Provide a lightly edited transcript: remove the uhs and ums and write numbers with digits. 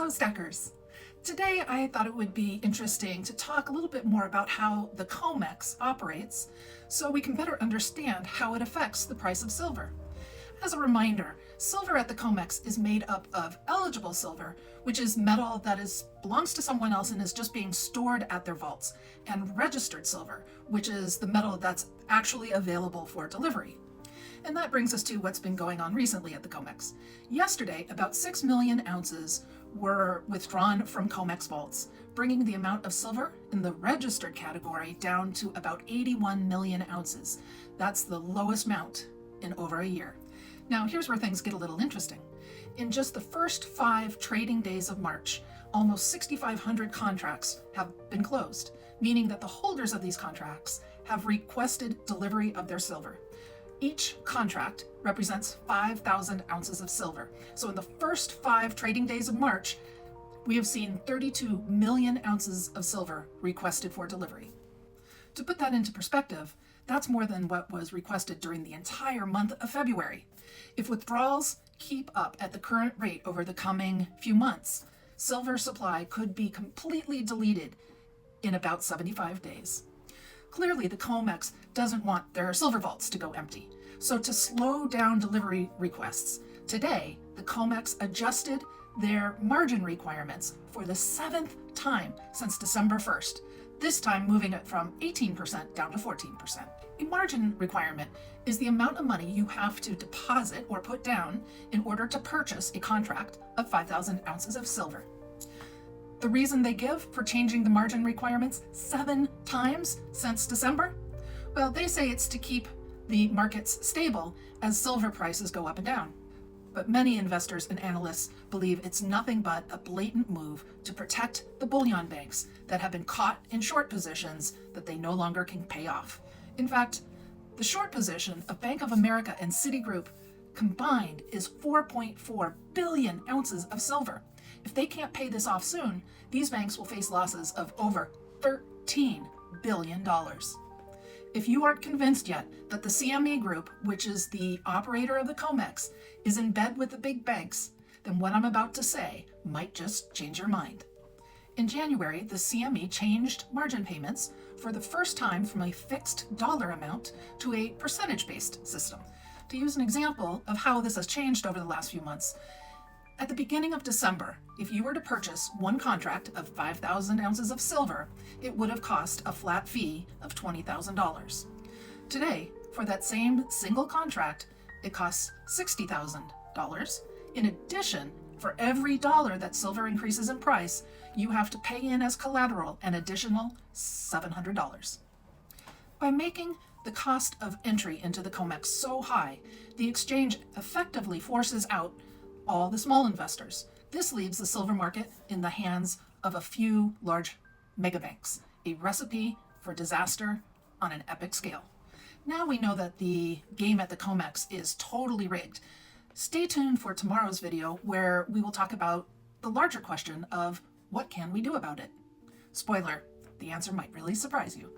Hello, Stackers. Today I thought it would be interesting to talk a little bit more about how the COMEX operates so we can better understand how it affects the price of silver. As a reminder, silver at the COMEX is made up of eligible silver, which is metal that belongs to someone else and is just being stored at their vaults, and registered silver, which is the metal that's actually available for delivery. And that brings us to what's been going on recently at the COMEX. Yesterday, about 6 million ounces were withdrawn from COMEX vaults, bringing the amount of silver in the registered category down to about 81 million ounces. That's the lowest amount in over a year. Now, here's where things get a little interesting. In just the first 5 trading days of March, almost 6,500 contracts have been closed, meaning that the holders of these contracts have requested delivery of their silver. Each contract represents 5,000 ounces of silver. So in the first 5 trading days of March, we have seen 32 million ounces of silver requested for delivery. To put that into perspective, that's more than what was requested during the entire month of February. If withdrawals keep up at the current rate over the coming few months, silver supply could be completely deleted in about 75 days. Clearly, the COMEX doesn't want their silver vaults to go empty. So to slow down delivery requests, today the COMEX adjusted their margin requirements for the 7th time since December 1st, this time moving it from 18% down to 14%. A margin requirement is the amount of money you have to deposit or put down in order to purchase a contract of 5,000 ounces of silver. The reason they give for changing the margin requirements 7 times since December? Well, they say it's to keep the markets stable as silver prices go up and down. But many investors and analysts believe it's nothing but a blatant move to protect the bullion banks that have been caught in short positions that they no longer can pay off. In fact, the short position of Bank of America and Citigroup combined is 4.4 billion ounces of silver. If they can't pay this off soon, these banks will face losses of over $13 billion. If you aren't convinced yet that the CME Group, which is the operator of the COMEX, is in bed with the big banks, then what I'm about to say might just change your mind. In January, the CME changed margin payments for the first time from a fixed dollar amount to a percentage-based system. To use an example of how this has changed over the last few months, at the beginning of December, if you were to purchase one contract of 5,000 ounces of silver, it would have cost a flat fee of $20,000. Today, for that same single contract, it costs $60,000. In addition, for every dollar that silver increases in price, you have to pay in as collateral an additional $700. By making the cost of entry into the COMEX so high, the exchange effectively forces out all the small investors. This leaves the silver market in the hands of a few large megabanks, a recipe for disaster on an epic scale. Now we know that the game at the COMEX is totally rigged. Stay tuned for tomorrow's video where we will talk about the larger question of what can we do about it? Spoiler, the answer might really surprise you.